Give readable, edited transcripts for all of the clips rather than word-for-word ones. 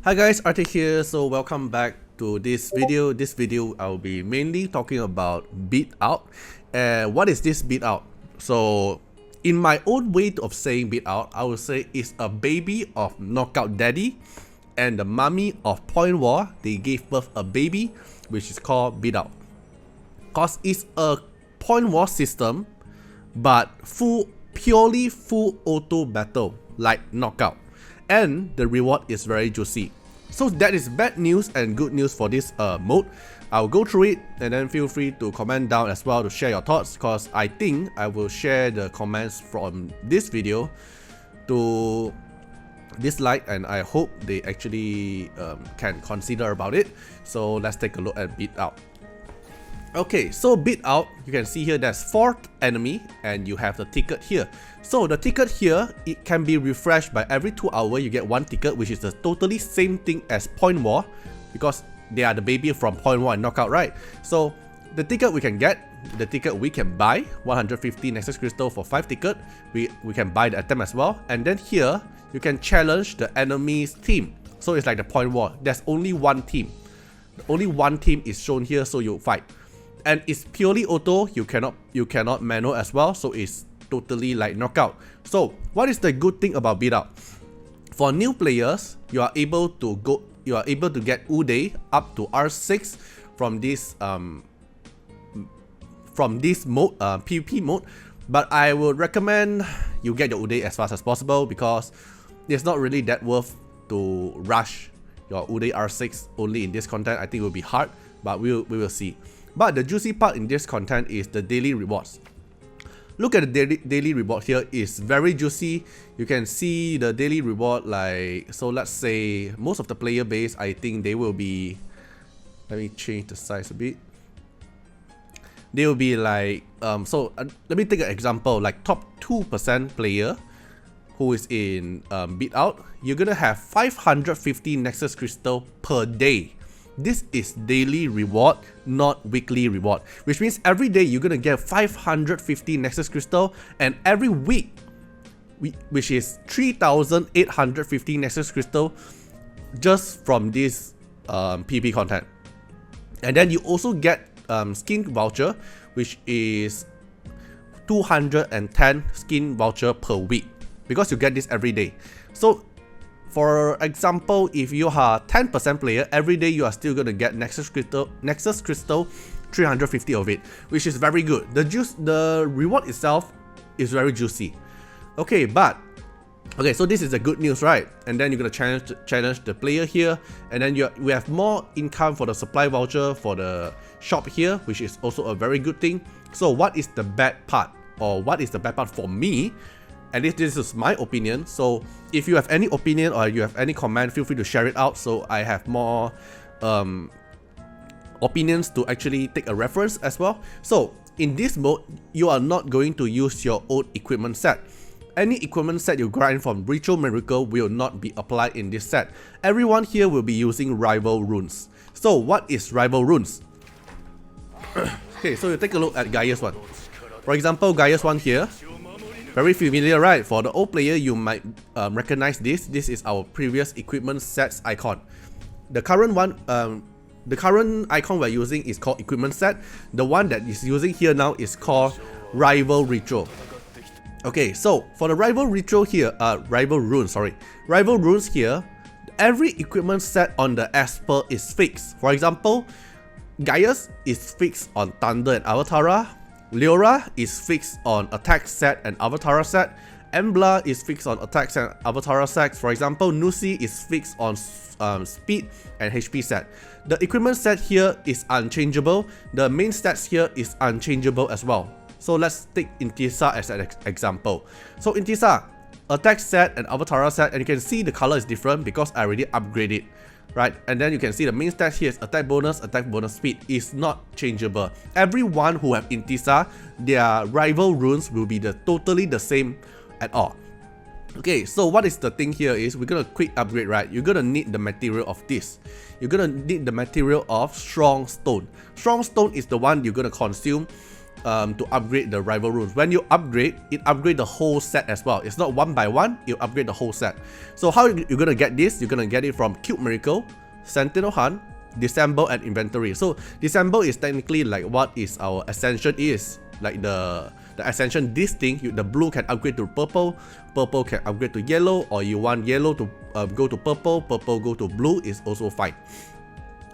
Hi guys, Artiar here. So welcome back to this video. This video I'll be mainly talking about Beatbout. What is this Beatbout? So in my own way of saying Beatbout, I would say it's a baby of Knockout Daddy and the mummy of Point War. They gave birth a baby which is called Beatbout. Cause it's a Point War system, but purely full auto battle like Knockout. And the reward is very juicy. So that is bad news and good news for this mode. I'll go through it and then feel free to comment down as well to share your thoughts, because I think I will share the comments from this video to Dislyte, and I hope they actually can consider about it. So let's take a look at Beatbout. Okay, so Beatbout, you can see here there's 4 enemy and you have the ticket here. So the ticket here, it can be refreshed by every 2 hours. You get 1 ticket, which is the totally same thing as Point War, because they are the baby from Point War and Knockout, right? So the ticket we can get, the ticket we can buy, 150 Nexus Crystal for 5 ticket. We can buy the item as well. And then here, you can challenge the enemy's team. So it's like the Point War. There's only 1 team. Only 1 team is shown here, so you fight. And it's purely auto, you cannot manual as well, so it's totally like Knockout. So what is the good thing about Beatbout? For new players, you are able to get Uday up to R6 from this mode, PvP mode. But I would recommend you get your Uday as fast as possible, because it's not really that worth to rush your Uday R6 only in this content. I think it will be hard, but we will see. But the juicy part in this content is the daily rewards. Look at the daily reward here, is very juicy. You can see the daily reward, like, so let's say most of the player base, I think they will be, let me change the size a bit. They will be like, let me take an example, like top 2% player who is in Beatbout, you're gonna have 550 Nexus Crystal per day. This is daily reward, not weekly reward, which means every day you're gonna get 550 Nexus Crystal, and every week, which is 3,850 Nexus Crystal just from this PvP content. And then you also get skin voucher, which is 210 skin voucher per week, because you get this every day. So for example, if you are 10% player, every day you are still going to get Nexus Crystal 350 of it, which is very good. The reward itself is very juicy. Okay, so this is the good news, right? And then you're going to challenge the player here, and then we have more income for the supply voucher for the shop here, which is also a very good thing. So what is the bad part, or what is the bad part for me? At least this is my opinion. So if you have any opinion or you have any comment, feel free to share it out, so I have more opinions to actually take a reference as well. So in this mode, you are not going to use your own equipment set. Any equipment set you grind from Ritual Miracle will not be applied in this set. Everyone here will be using rival runes. So what is rival runes? Okay, so you take a look at Gaia's one. For example, Gaia's one here, very familiar, right? For the old player, you might recognize this. This is our previous equipment sets icon. The current one, the current icon we're using is called equipment set. The one that is using here now is called rival ritual. Okay, so for the rival ritual here, rival runes here, every equipment set on the Esper is fixed. For example, Gaia's is fixed on Thunder and Avatara. Leora is fixed on attack set and Avatara set. Embla is fixed on attack set and Avatara set. For example, Nusi is fixed on speed and HP set. The equipment set here is unchangeable. The main stats here is unchangeable as well. So let's take Intisa as an example. So Intisa, attack set and Avatara set, and you can see the color is different because I already upgraded, right? And then you can see the main stats here is attack bonus, speed is not changeable. Everyone who have Intisa, their rival runes will be totally the same at all. Okay, so what is the thing here is we're gonna quick upgrade, right? You're gonna need the material of this. You're gonna need the material of Strong Stone. Strong Stone is the one you're gonna consume to upgrade the rival runes. When you upgrade, it upgrades the whole set as well. It's not one by one, you upgrade the whole set. So how you're gonna get this? You're gonna get it from Cube Miracle, Sentinel Hunt, Dissemble, and Inventory. So Dissemble is technically like what is our Ascension is. Like the Ascension, this thing, the blue can upgrade to purple, purple can upgrade to yellow, or you want yellow to go to purple, purple go to blue is also fine.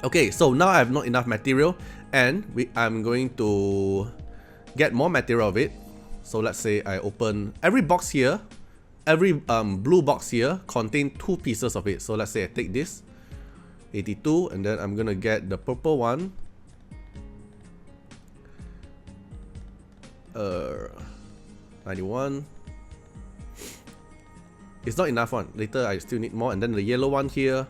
Okay, so now I have not enough material, and I'm going to get more material of it. So let's say I open every box here, every blue box here contain 2 pieces of it. So let's say I take this 82, and then I'm gonna get the purple one. 91. It's not enough one. Later I still need more, and then the yellow one here.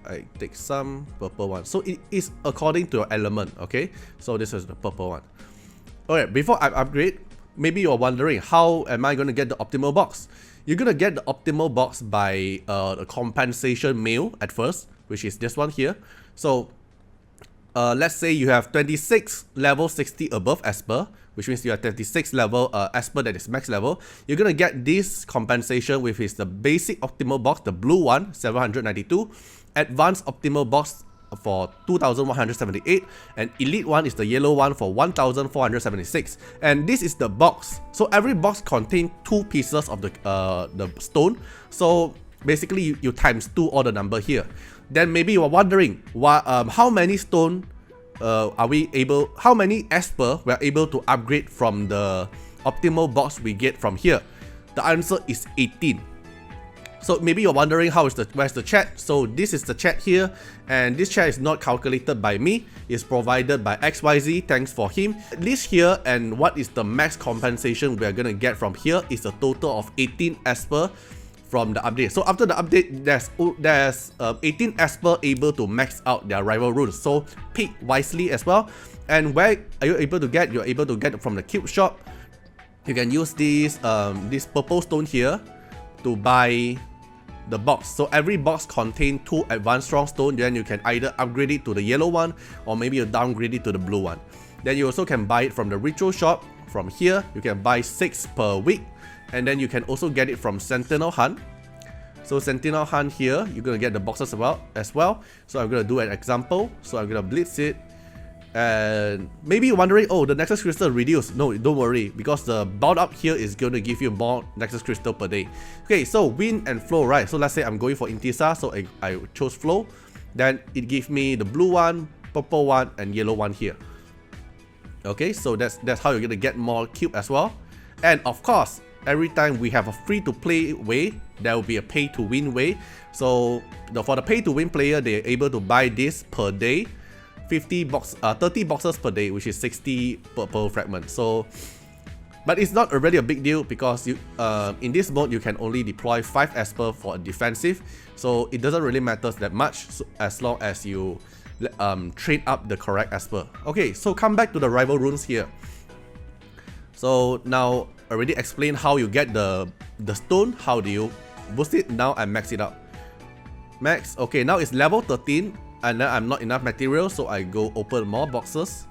I take some purple one. So it is according to your element, okay? So this is the purple one. Alright, before I upgrade, maybe you're wondering, how am I going to get the optimal box? You're going to get the optimal box by the compensation mail at first, which is this one here. So let's say you have 26 level 60 above Esper, which means you have 26 level Esper that is max level. You're gonna get this compensation, which is the basic optimal box, the blue one, 792, advanced optimal box for 2178, and elite one is the yellow one for 1476. And this is the box. So every box contains 2 pieces of the stone. So basically you times 2 all the number here. Then maybe you are wondering, how many stone how many Esper we are able to upgrade from the optimal box we get from here? The answer is 18. So maybe you're wondering where's the chat? So this is the chat here, and this chat is not calculated by me, it's provided by XYZ, thanks for him. This here and what is the max compensation we are gonna get from here is a total of 18 Esper from the update. So after the update, there's 18 Esper able to max out their rival runes. So pick wisely as well. And where are you able to get? You're able to get it from the cube shop. You can use this purple stone here to buy the box. So every box contains 2 advanced strong stone. Then you can either upgrade it to the yellow one, or maybe you downgrade it to the blue one. Then you also can buy it from the ritual shop. From here, you can buy 6 per week. And then you can also get it from Sentinel Hunt. So Sentinel Hunt here, you're gonna get the boxes as well. So I'm gonna do an example. So I'm gonna blitz it. And maybe you're wondering, oh, the Nexus Crystal reduced. No, don't worry, because the bound up here is gonna give you more Nexus Crystal per day. Okay, so wind and flow, right? So let's say I'm going for Intisa, so I chose flow. Then it gives me the blue one, purple one, and yellow one here. Okay, so that's how you're gonna get more cube as well. And of course, every time we have a free-to-play way, there will be a pay-to-win way. So for the pay-to-win player, they're able to buy this per day, 30 boxes per day, which is 60 purple fragments. So, but it's not really a big deal, because you in this mode you can only deploy 5 Esper for a defensive. So it doesn't really matter that much, as long as you train up the correct Esper. Okay, so come back to the rival runes here. So now already explained how you get the stone. How do you boost it? Now I max it up. Max. Okay, now it's level 13, and then I'm not enough material, so I go open more boxes.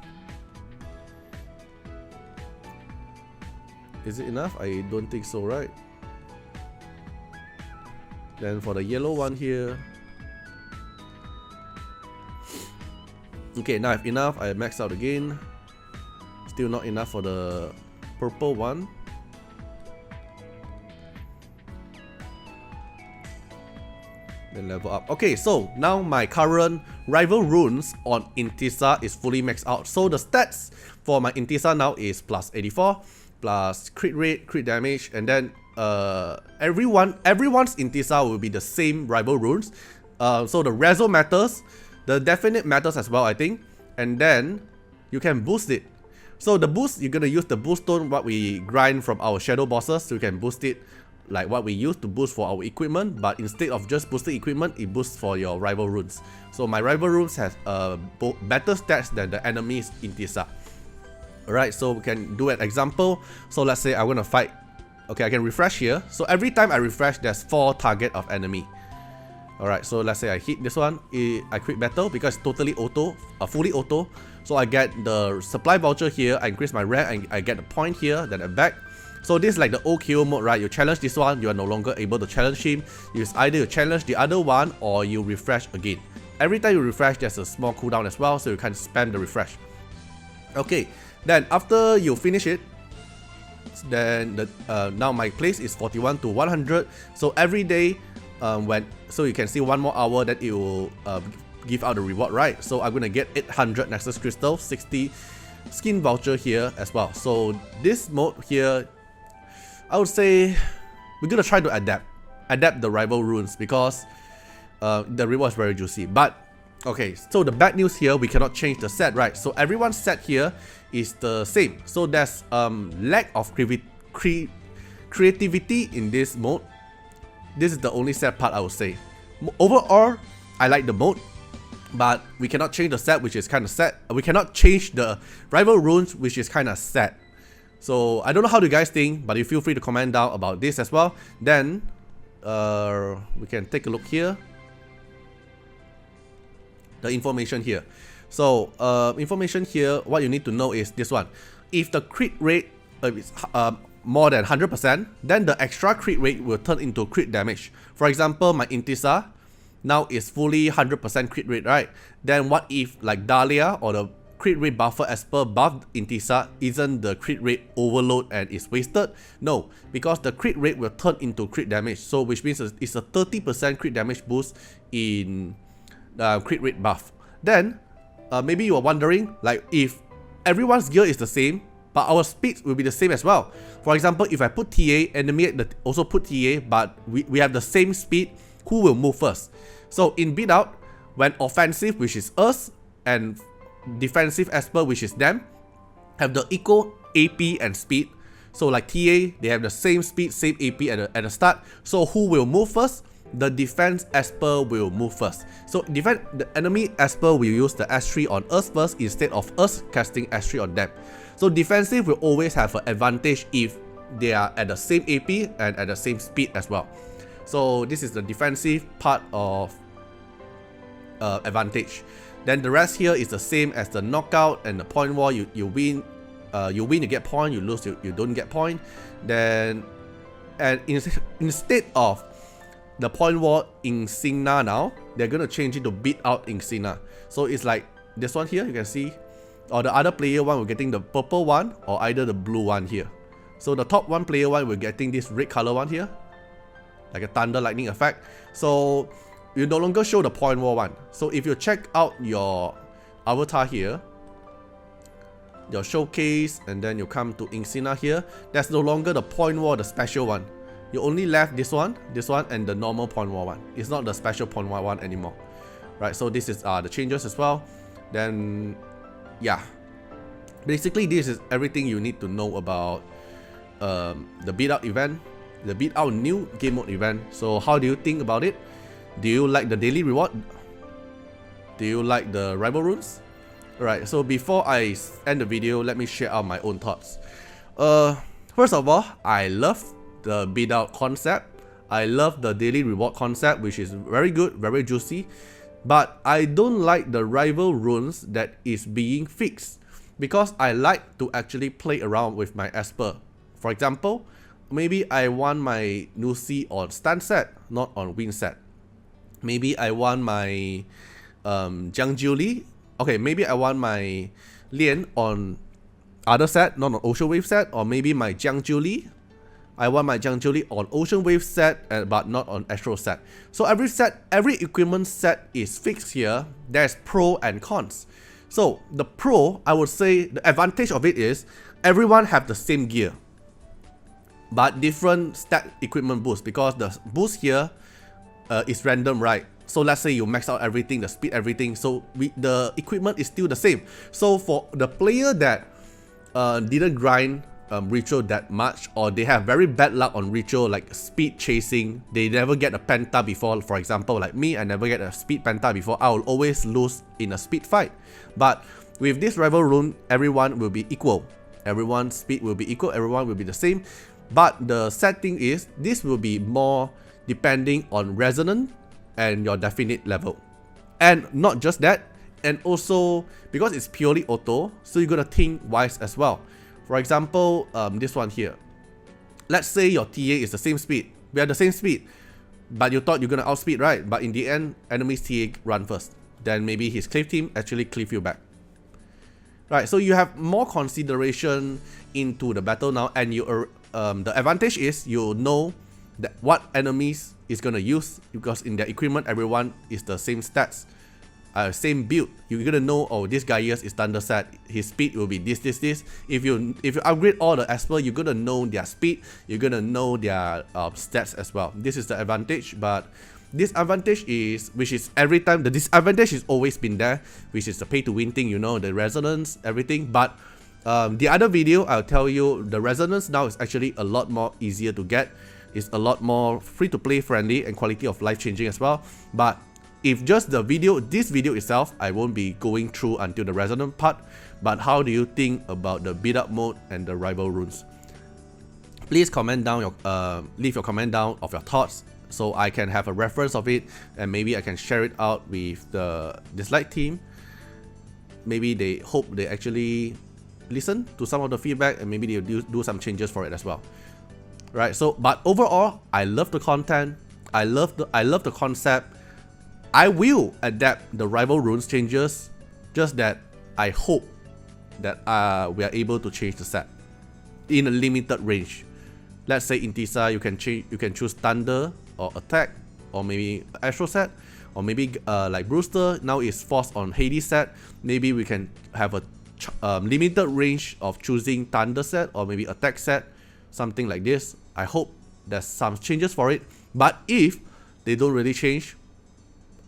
Is it enough? I don't think so, right? Then for the yellow one here. Okay, now I have enough. I max out again. Still not enough for the purple one. Then level up. Okay, so now my current rival runes on Intisa is fully maxed out. So the stats for my Intisa now is plus 84, plus crit rate, crit damage, and then everyone's Intisa will be the same rival runes. So the reso matters, the definite matters as well, I think, and then you can boost it. So the boost, you're gonna use the boost stone what we grind from our shadow bosses, so you can boost it like what we use to boost for our equipment, but instead of just boosting equipment, it boosts for your rival runes. So my rival runes has better stats than the enemies in Intisa. Alright, so we can do an example. So let's say I want to fight. Okay, I can refresh here. So every time I refresh, there's 4 target of enemy. Alright, so let's say I hit this one, I quit battle because it's totally auto, fully auto. So I get the supply voucher here, I increase my rank, and I get the point here, then I'm back. So this is like the OKO mode, right? You challenge this one, you are no longer able to challenge him. It's either you challenge the other one or you refresh again. Every time you refresh, there's a small cooldown as well, so you can spam the refresh. Okay, then after you finish it, then now my place is 41 to 100. So every day, so you can see 1 more hour that it will give out the reward, right? So I'm gonna get 800 Nexus Crystal, 60 skin voucher here as well. So this mode here, I would say we're gonna try to adapt the rival runes because the reward is very juicy. But okay, so the bad news here, we cannot change the set, right? So everyone's set here is the same. So there's lack of creativity in this mode. This is the only sad part I would say. Overall, I like the mode, but we cannot change the set, which is kind of sad. We cannot change the rival runes, which is kind of sad. So I don't know how you guys think, but you feel free to comment down about this as well. Then we can take a look here. The information here. So information here, what you need to know is this one. If the crit rate is more than 100%, then the extra crit rate will turn into crit damage. For example, my Intisa now is fully 100% crit rate, right? Then what if like Dahlia or the crit rate buffer as per buff Intisa isn't the crit rate overload and is wasted? No, because the crit rate will turn into crit damage. So which means it's a 30% crit damage boost in crit rate buff. Then maybe you are wondering, like, if everyone's gear is the same, but our speed will be the same as well. For example, if I put TA, enemy also put TA, but we have the same speed, who will move first? So in Beatbout, when offensive, which is us, and defensive as per, which is them, have the equal AP and speed. So like TA, they have the same speed, same AP at the start. So who will move first? The defense Esper will move first. So the enemy Esper will use the S3 on us first instead of us casting S3 on them. So defensive will always have an advantage if they are at the same AP and at the same speed as well. So this is the defensive part of advantage. Then the rest here is the same as the knockout and the point war. You win, you get point. You lose, you don't get point. Then and instead of the point war Insignia now, they're gonna change it to Beatbout Insignia. So it's like this one here, you can see, or the other player one, we're getting the purple one or either the blue one here. So the top one player one, we're getting this red color one here, like a thunder lightning effect. So you no longer show the point war one. So if you check out your avatar here, your showcase, and then you come to Insignia here, there's no longer the point war, the special one. You only left this one, and the normal point war one. It's not the special point war one anymore, right? So this is the changes as well. Then yeah, basically this is everything you need to know about the Beatbout event, the Beatbout new game mode event. So how do you think about it? Do you like the daily reward? Do you like the rival runes? Alright, so before I end the video, let me share out my own thoughts. First of all, I love the Beatbout concept. I love the daily reward concept, which is very good, very juicy. But I don't like the rival runes that is being fixed, because I like to actually play around with my Esper. For example, maybe I want my Nusi on stun set, not on win set. Maybe I want my Jiang Jiuli. Okay, maybe I want my Lian on other set, not on Ocean Wave set. Or maybe my Jiang Jiuli, I want my Jiang Jiuli on Ocean Wave set, but not on Astro set. So every set, every equipment set is fixed here. There's pro and cons. So the pro, I would say the advantage of it is everyone have the same gear, but different stat equipment boost, because the boost here is random, right? So let's say you max out everything, the speed, everything. So the equipment is still the same. So for the player that didn't grind ritual that much, or they have very bad luck on ritual like speed chasing, they never get a penta before. For example, like me, I never get a speed penta before. I will always lose in a speed fight. But with this rival rune, everyone will be equal. Everyone's speed will be equal. Everyone will be the same. But the sad thing is, this will be more depending on resonant and your definite level. And not just that, and also because it's purely auto, so you're gonna think wise as well. For example, this one here. Let's say your TA is the same speed. We are the same speed, but you thought you're gonna outspeed, right? But in the end, enemy's TA run first. Then maybe his cleave team actually cleave you back. Right, so you have more consideration into the battle now, and you the advantage is you know that what enemies is gonna use, because in their equipment everyone is the same stats, same build. You're gonna know, oh, this guy here is thunder set, his speed will be this. If you upgrade all the Esper, you're gonna know their speed, you're gonna know their stats as well. This is the advantage, but disadvantage is, which is every time, the disadvantage has always been there, which is the pay to win thing, you know, the resonance, everything. But the other video I'll tell you, the resonance now is actually a lot more easier to get. It's a lot more free to play friendly and quality of life changing as well. But if just the video, this video itself, I won't be going through until the resonance part. But how do you think about the beat up mode and the rival runes? Please comment down your leave your comment down of your thoughts, so I can have a reference of it, and maybe I can share it out with the Dislyte team. Maybe they hope they actually listen to some of the feedback, and maybe they'll do some changes for it as well. Right, so but overall, I love the content, I love the concept. I will adapt the rival runes changes, just that I hope that we are able to change the set in a limited range. Let's say in Tisa you can choose thunder or attack, or maybe astro set, or maybe like Brewster now is forced on Hades set. Maybe we can have a limited range of choosing thunder set or maybe attack set, something like this. I hope there's some changes for it, but if they don't really change,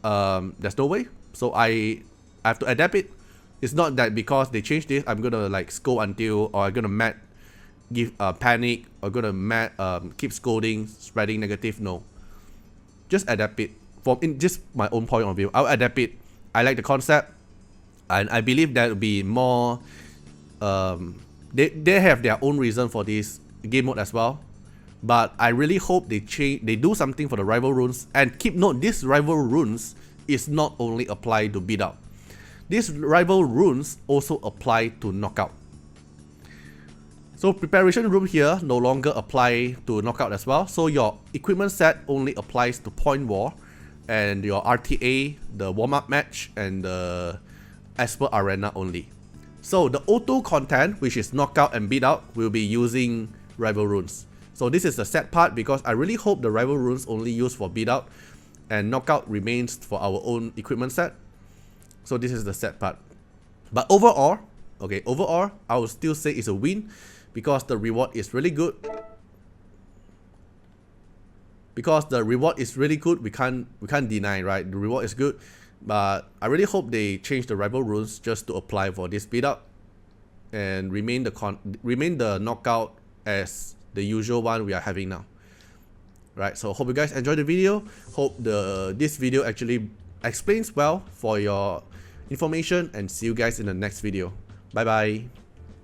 there's no way. So I have to adapt it. It's not that because they change this, I'm gonna like scold until, or I'm gonna give panic, or gonna keep scolding, spreading negative. No, just adapt it. From in just my own point of view, I'll adapt it. I like the concept, and I believe that will be more. They have their own reason for this game mode as well. But I really hope they do something for the rival runes. And keep note, this rival runes is not only applied to beat out. These rival runes also apply to knockout. So preparation room here no longer apply to knockout as well. So your equipment set only applies to point war, and your RTA, the warm-up match, and the Esper Arena only. So the auto content, which is knockout and beat out, will be using rival runes. So this is the sad part, because I really hope the rival runes only used for beat out, and knockout remains for our own equipment set. So this is the sad part. But overall, I would still say it's a win, because the reward is really good. We can't deny, right? The reward is good, but I really hope they change the rival runes just to apply for this beat up, and remain the knockout as the usual one we are having now. Right, so hope you guys enjoyed the video. Hope this video actually explains well for your information, and see you guys in the next video. Bye bye.